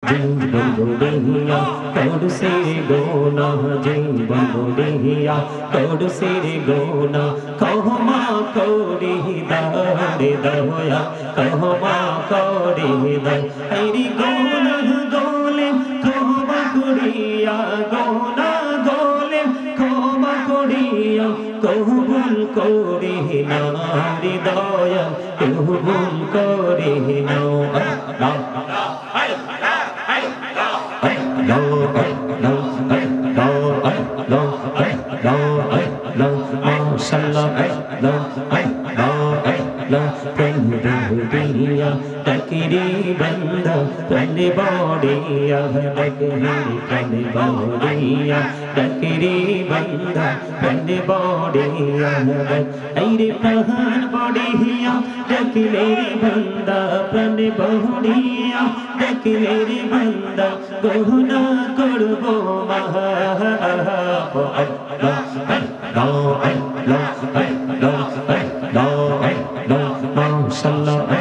জীবন গড়িয়া করছে গোনা জীবন গড়িয়া করছে গোনা ক্ষমা করি দারে দয়া ক্ষমা করি দাও আইরি গোনা গোলে ক্ষমা করিয়া গোনা গোলে ক্ষমা করিয়া কবুল করে নারে দয়া কবুল করে নাও Takiri banda prane bodiya prane bodiya takiri banda prane bodiya aire prahan bodiya takire banda prane bodiya takire banda guna korbo maha Allah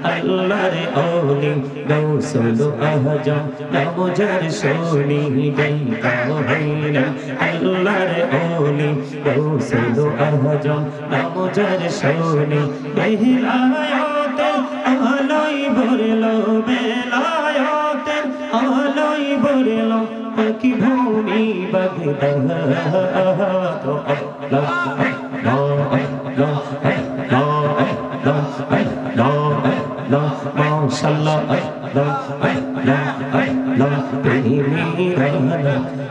Allahre oli gausul ahjam namujar soni gaita hoina Allahre oli gausul ahjam namujar soni behilayote aloi borlo belayate aloi borlo ki bhumi bagda to Allah Mashallah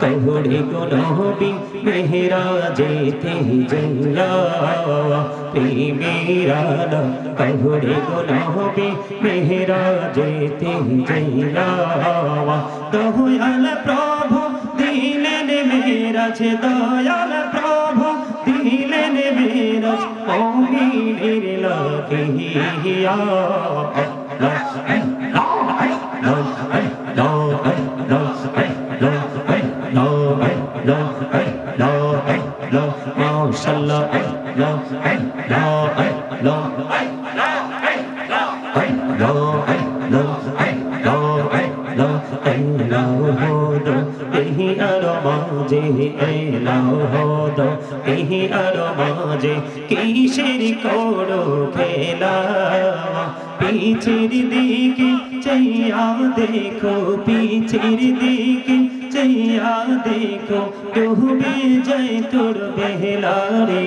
कहरे गुनोबी मेहरा जेते जैया मेरा कहरे गुनोबी मेहरा जेते जैया दयाल प्रभु दिलेन मेरा छे दयाल प्रभु दिलेन मेरा मुमिनेर लागिया কিসের করো খেলা পিছের দিকে চাইয়া দেখো পিছের দিকে চাইয়া দেখো ডুবে যায় তোর বেলা রে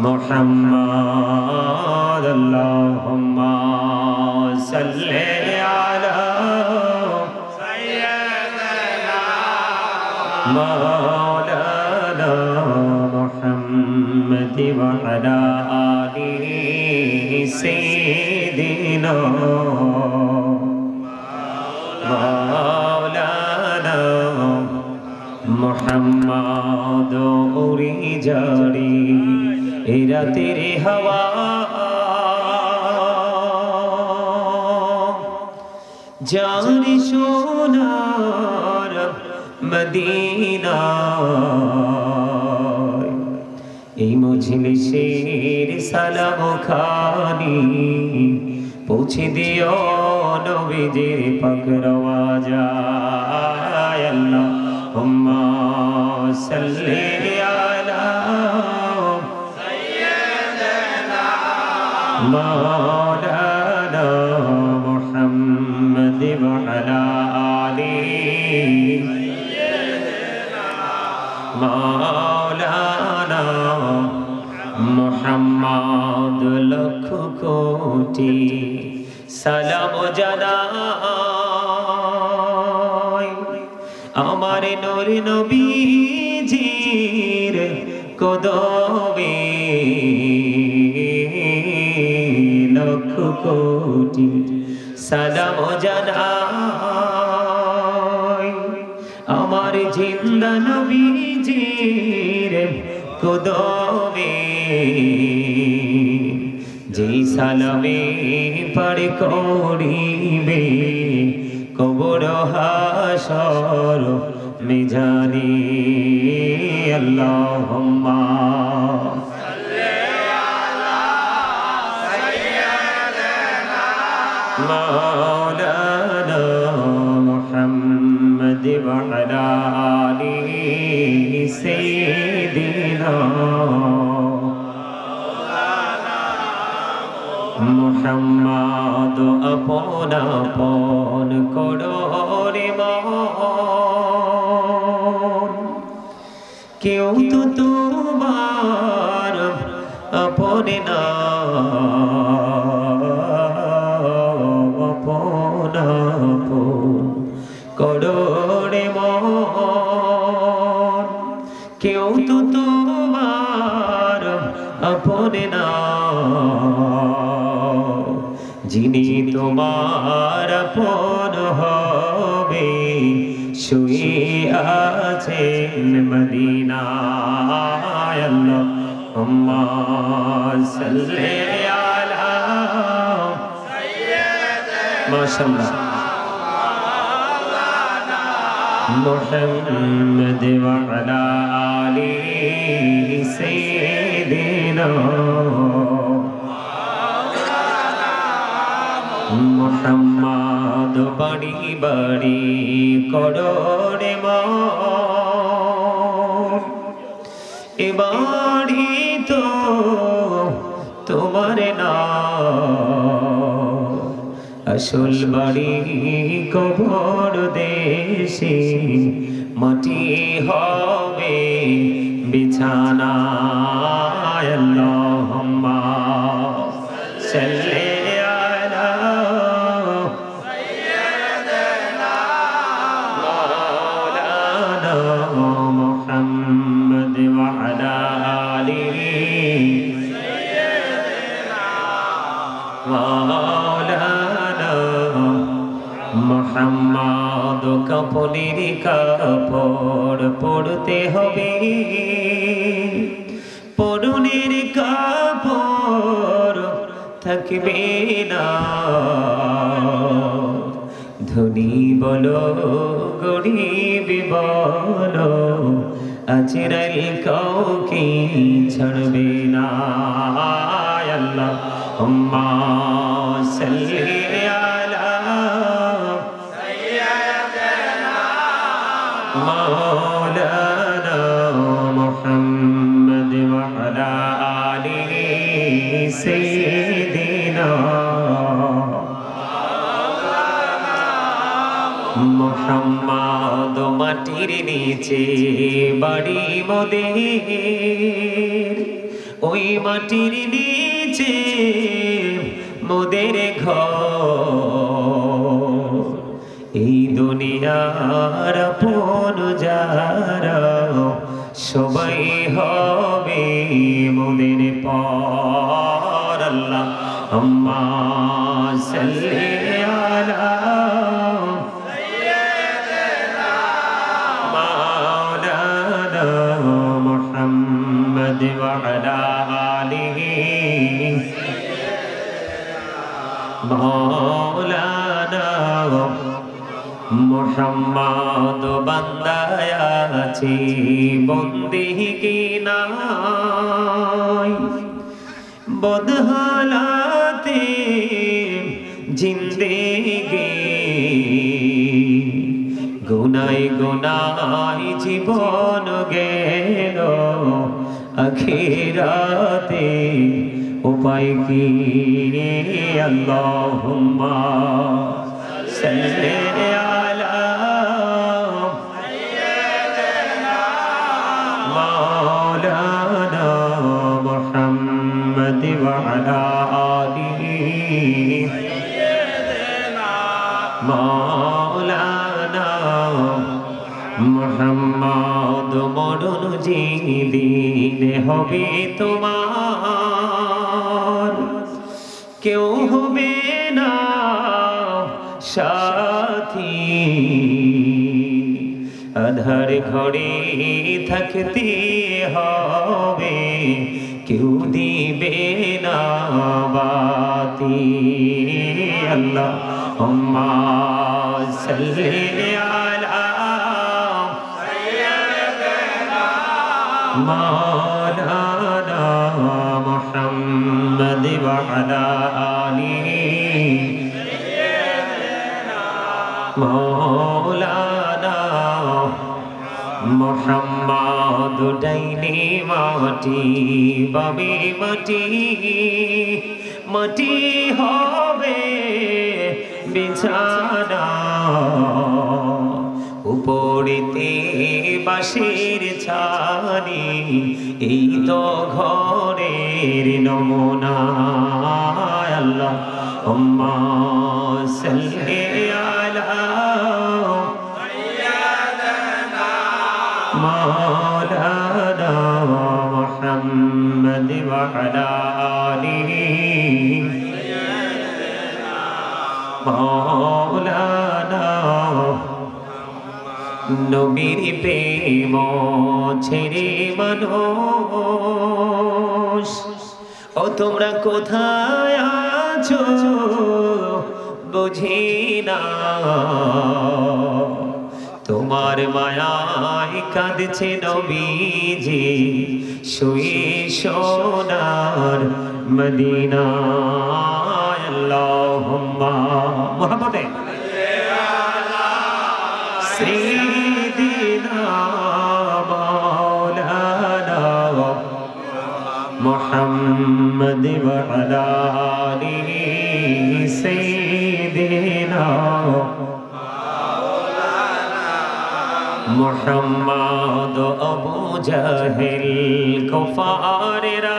মুহাম্মদ আল্লাহুম্মা সাল্লি আলা সাইয়্যিদিনা মাওলানা মুহাম্মদ ওয়া আলা আলিহি সাইয়্যিদিনা মাওলানা মুহাম্মদ উড়ে যারে এরা তেরে হাওয়া জানি সোনার মদিনা এই মজলিসের সালাম খানি পৌঁছে দিও নবীজির পাক রওয়াজায় আল্লাহুম্মা সাল্লি আলা সাইয়্যিদিনা মাওলানা মুহাম্মদ ওয়া আলা আলিহি সাইয়্যিদিনা মাওলানা মুহাম্মদ লক্ষ কোটি সালাম জানাই আমার নূর নবীজির কদমে লক্ষ কোটি সালাম জানাই আমার জিন্দা নবীজির কদমে যেই সালামে পার করিবে কবর হাসর মিজানি আল্লাহুম্মা مولانا محمد وعلى آله سيدنا محمد আপন আপন করোরে মন কেউ তো তোমার আপন না করোরে মন কেউ তো তোমার আপন না যিনি তোমার আপন হবে শুয়ে আছেন মদিনায় আল্লাহুম্মা সাল্লি আলা সাইয়্যিদিনা মাশাআল্লাহ محمد وعلى آله سيدنا محمد বাড়ি বাড়ি করোরে মন এ বাড়ি তো তোমার না আসল বাড়ি কবর দেশে মাটি হবে বিছানা আল্লাহুম্মা সাল্লি আলা সাইয়্যিদিনা মাওলানা মুহাম্মদ ওয়া আলা আলিহি সাইয়্যিদিনা মোহাম্মদ কাপড়ের কাপড় পরতে হবে পরনের কাপড় থাকবে না ধনী বলো গরিব বলো আজরাইল কাউকে ছাড়বে না আল্লাহুম্মা সাল্লি مولانا محمد وعلى آله سيدنا محمد মাটির নিচে বাড়ি মোদের ওই মাটির নিচে মোদের ঘর এই দুনিয়ার আপন যারা সবাই হবে মোদের পর আল্লাহুম্মা সাল্লি আলা সাইয়্যিদিনা মাওলানা মুহাম্মদ ওয়া আলা আলিহি মাওলানা মুহাম্মদ বান্দায় আছি বন্দিগি নাই বদহালাতে জিন্দেগি গুনায় গুনায় জীবন গেল আখিরাতে উপায় কি আল্লাহুম্মা সাল্লি আলা সাইয়্যিদিনা মাওলানা মুহাম্মদ ওয়া আলা আলিহি সাইয়্যিদিনা মাওলানা মুহাম্মদ মরণ যেদিন হবে তোমার কেউ হবে না সাথী আধার ঘরে থাকতে হবে কেউ দিবে না বাতি আল্লাহুম্মা সাল্লি আলা সাইয়্যিদিনা মাওলানা মুহাম্মদ ওয়া আলা আলিহি সাইয়্যিদিনা মাওলানা মুহাম্মদ ডাইনি মাটি বাবে মাটি মাটি হবে বিছানা উপরেতে বাঁশের ছানি এই তো ঘরের নমুনা আল্লাহুম্মা সাল্লি আলা مولانا محمد وعلى آله مولانا নবীর প্রেম ছেড়ে মানুষ ও তোমরা কোথায় আছো বুঝি না তোমার মায়ায় কাঁদছে নবীজি শুয়ে সোনার মদিনায় আল্লাহুম্মা মুহাম্মদে সাইয়্যিদিনা মাওলানা মুহাম্মদ ওয়া আলা আলিহি সাইয়্যিদিনা মুহাম্মদ আবু জাহেল কুফারেরা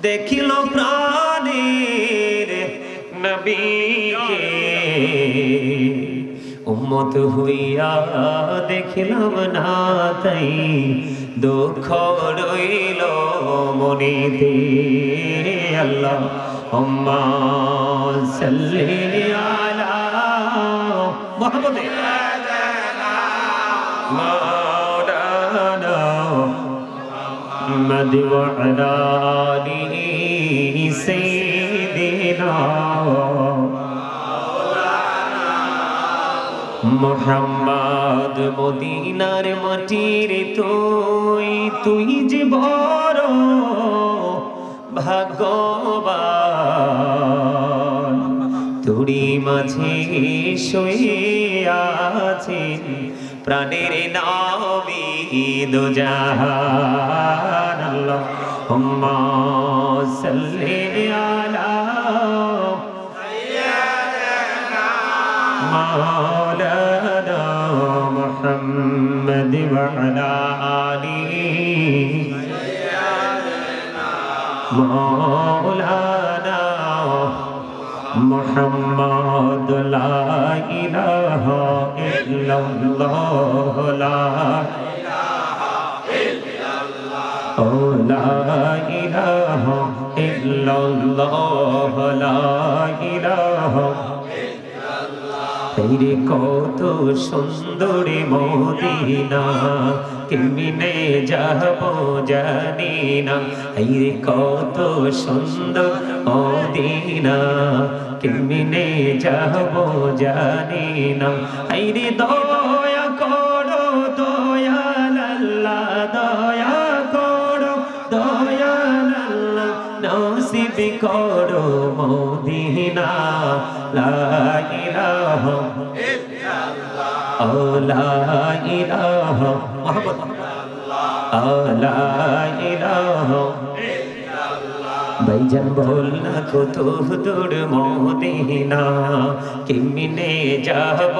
দেখিল প্রাণের নবীকে উম্মত হইয়া দেখিলাম না তাই দুঃখ রইল মনেতে আল্লাহুম্মা সাল্লি আলা মুহাম্মদ مولانا محمد وعلى آله سيدنا মুহাম্মদ মদিনার মাটির তুই যে বড় ভাগ্যবান তোরি মাঝে শুয়ে আছেন প্রাণের নবী দো জাহান আল্লাহুম্মা সাল্লি আলা সাইয়্যিদিনা মাওলানা মুহাম্মদ ওয়া আলা আলিহি সাইয়্যিদিনা মাওলানা মুহাম্মদ লা ইলাহা ইল্লাল্লাহ লা ইলাহা ইল্লাল্লাহ ও লা ইলাহা ইল্লাল্লাহ লা ইলাহা তেরে কত সুন্দর মদিনা কেমনে যাব জানি না রে কত সুন্দর মদিনা কেমনে যাব জানি না রে দয়া করো দয়াল আল্লাহ দয়া করো দয়াল আল্লাহ নসিব করো মদিনা লা ইলাহা ইল্লাল্লাহ লা ইলাহা মুহাম্মদ লা ইলাহা ভাইজান বল না কত দূর মদিনা কেমনে যাব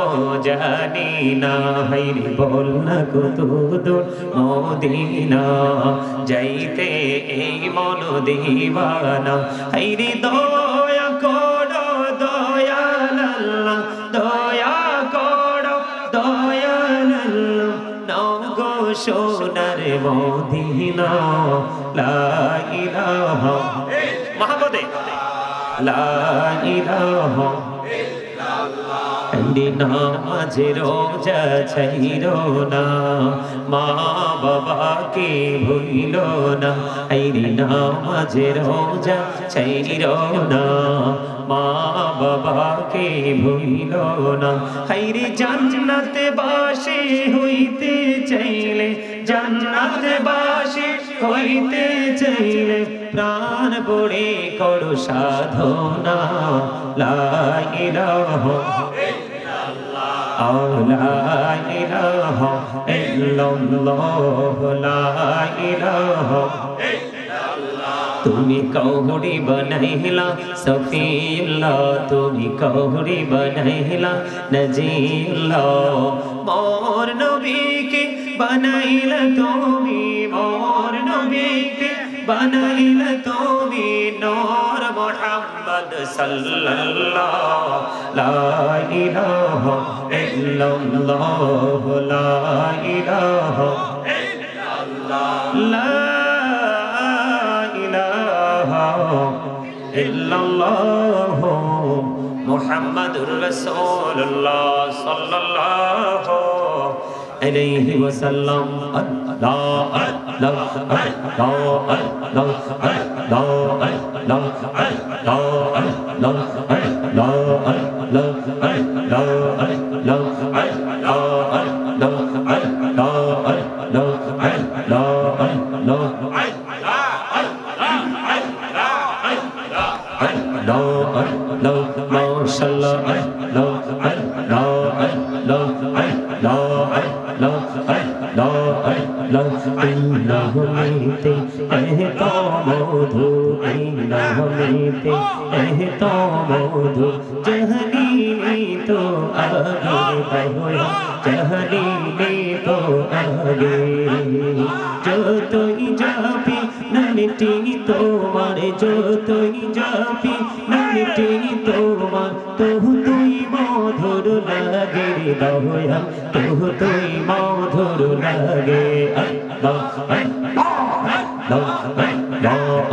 জানি না হাইরে বল না কত দূর মদিনা যাইতে এই মন দিওয়ানা হাইরে দয়া করো দয়াল আল্লাহ দয়া করো দয়াল আল্লাহ নগো সোনার মদিনা লা ইলাহা মুহাম্মদে লা ইলাহা নামাজে রোজা ছাইরো না, মা বাবাকে ভুইলো না। নামাজে রোজা ছাইরো না, মা বাবাকে ভুইলো না। হাইরে জান্নাতে বাসী হইতে চাইলে, জান্নাতে বাসী হইতে চাইলে প্রাণ বড়ে করো সাধনা। লা ইলাহা লা ইলাহা ইল্লাল্লাহ, লা ইলাহা। তুমি কৌড়ি বনাইলা সফিউল্লাহ, তুমি কৌড়ি বনাইলা নজিউল্লাহ। মোর নবীকে বানাইলা তুমি, মোর নবীকে বানাইলা তুমি নূর মুহাম্মদ সাল্লাল্লাহ। লা ইলাহা ইল্লাল্লাহ, লা ইলাহা ইল্লাল্লাহ, ইল্লাল্লাহ মুহাম্মাদুর রাসূলুল্লাহ সাল্লাল্লাহু আলাইহি ওয়াসাল্লাম। আল্লাহ আল্লাহ আল্লাহ আল্লাহ আল্লাহ আল্লাহ আল্লাহ যতই যাবি নামটি তোমার, যতই যাবি নামটি তোমার, তবু তুই মধুর লাগে দয়া, তবু তুই মধুর লাগে। আল্লাহ আল্লাহ আল্লাহ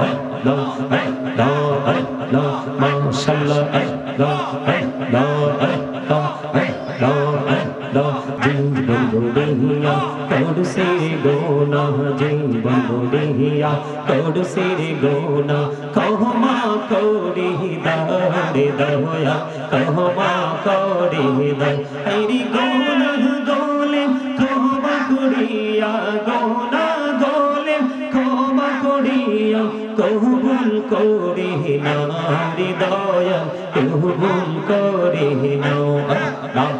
আল্লাহ আল্লাহ আল্লাহ মাশাআল্লাহ আল্লাহ আল্লাহ আল্লাহ আল্লাহ। জীবন বড়িয়া তোর সে গোনা, জীবন বড়িয়া তোর সে গোনা, ক্ষমা করি দারে দয়া, ক্ষমা করি দাও। আইরি গোনা গোলে ক্ষমা করিয়া, গোনা গোলে ক্ষমা করিয়া, কবুল করি নারে দয়া, কবুল করি নাও। আল্লাহ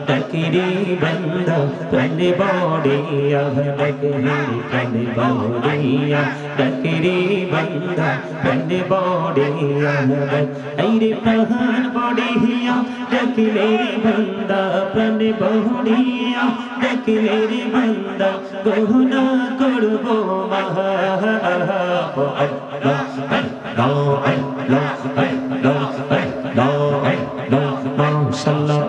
Takiri banda, tani bodiya, takiri tani bodiya, takiri banda, tani bodiya, aire prahan bodiya, takiri banda, tani bodiya, takiri banda, guna korbo maha, Allah, Allah, Allah, Allah, Allah, Allah, mashallah.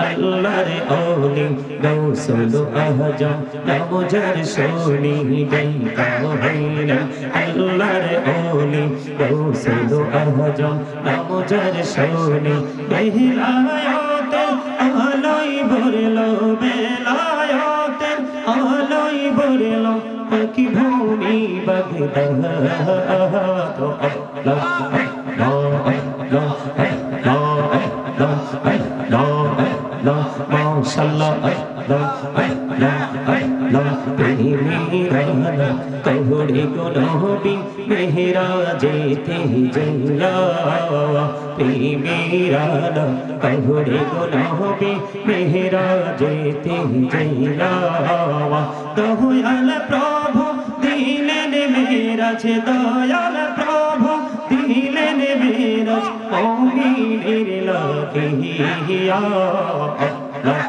আল্লাহর ওলি গৌসুল আজম নামজার সোনি গঙ্গা হইলেন। আল্লাহর ওলি গৌসুল আজম নামজার Sony, বেলায়েতে আলোয় ভরলো, বেলায়েতে আলোয় ভরলো পাখি ভূমি বাগদাদ। আল্লাহ আল্লাহ মাশাআল্লাহ আল্লাহ আল্লাহ আল্লাহ। প্রেমেরানা কহুড়ি গুনহবি মেহরাজেতে জয়া, প্রেমেরানা কহুড়ি গুনহবি মেহরাজেতে জয়া। দয়াল প্রভু দিলেন মেরাজ, দয়াল প্রভু দিলেন মেরাজ, মুমিনের লাগিয়া। আল্লাহ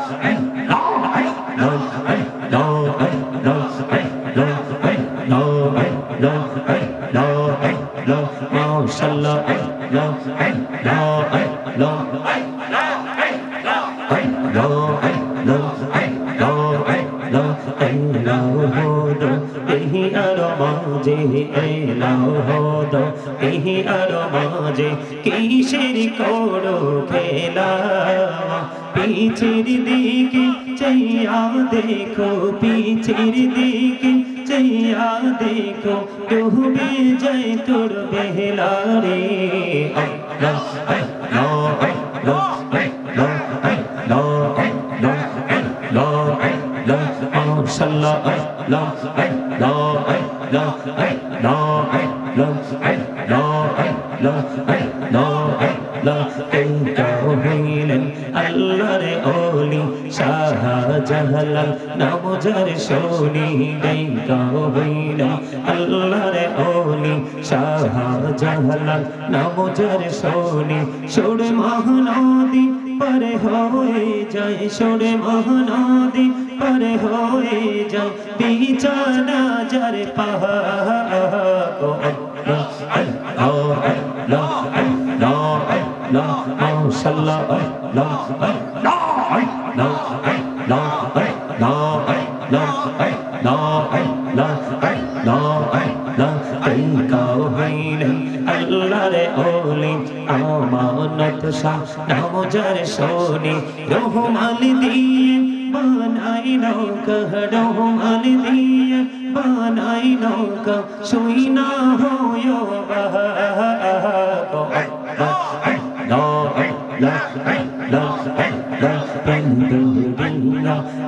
কিসের করো খেলা পিছের দিকে চাইয়া দেখো পিছের দিকে চাইয়া দেখো ডুবে যায় তোর বেলা রে আল্লাহ আল্লাহ আল্লাহ আল্লাহ আল্লাহ আল্লাহ আল্লাহ আল্লাহ মাশাআল্লাহ আল্লাহ আল্লাহ আল্লাহ আল্লাহ আল্লাহ আল্লাহ আল্লাহ হইলেন আল্লাহর ওলি শাহজালাল নাম যার শুনি গায়িকা হইলেন আল্লাহর ওলি শাহজালাল নাম যার শুনি সুর মহানদী পারে হয়ে যায় সুর মহানদী পারে হয়ে যায় বিছানা যার পাহাড় মাশাআল্লাহ আল্লাহ আল্লাহ আল্লাহ আল্লাহ আল্লাহ আল্লাহ আল্লাহ আল্লাহ আল্লাহ কাও হইলেন আল্লাহর ওলি আমানত শাহ নাম যার শুনি রহমান দিয়ে বানাই নৌকা রহমান দিয়ে বানাই নৌকা শুই না হয়ো বাহা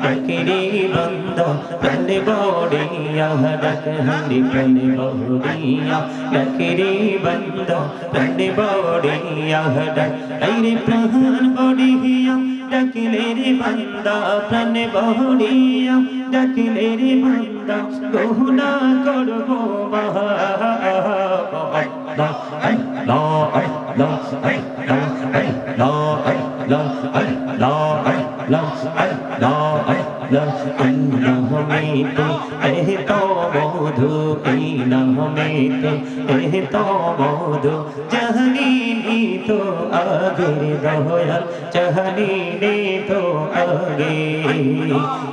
Akiri banda prane bodiya dak handi prane bodiya akiri banda prane bodiya dak aire prahan bodiya dakile re banda prane bodiya dakile re banda gohna korbo baha Allah Allah Allah Allah Allah Allah Allah নামেতে এত মধু এই নামেতে এত মধু জাহানি তো আগের দয়াল জাহানি তো আগে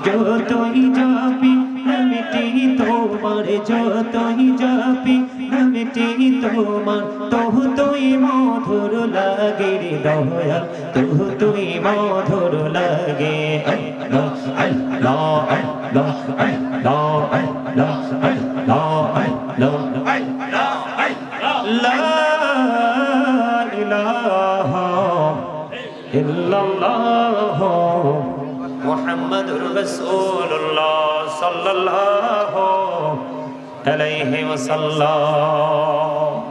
যতই যাবি নামটি তোমার যতই যাবি নামটি তোমার তহু তুই মধুর লাগে রে দয়াল তহু তুই মধুর লাগে আল্লাহ আল্লাহ আল্লাহ আল্লাহ আল্লাহ আল্লাহ আল্লাহ লা ইলাহা ইল্লাল্লাহ মুহাম্মাদুর রাসূলুল্লাহ সাল্লাল্লাহু আলাইহি ওয়াসাল্লাম।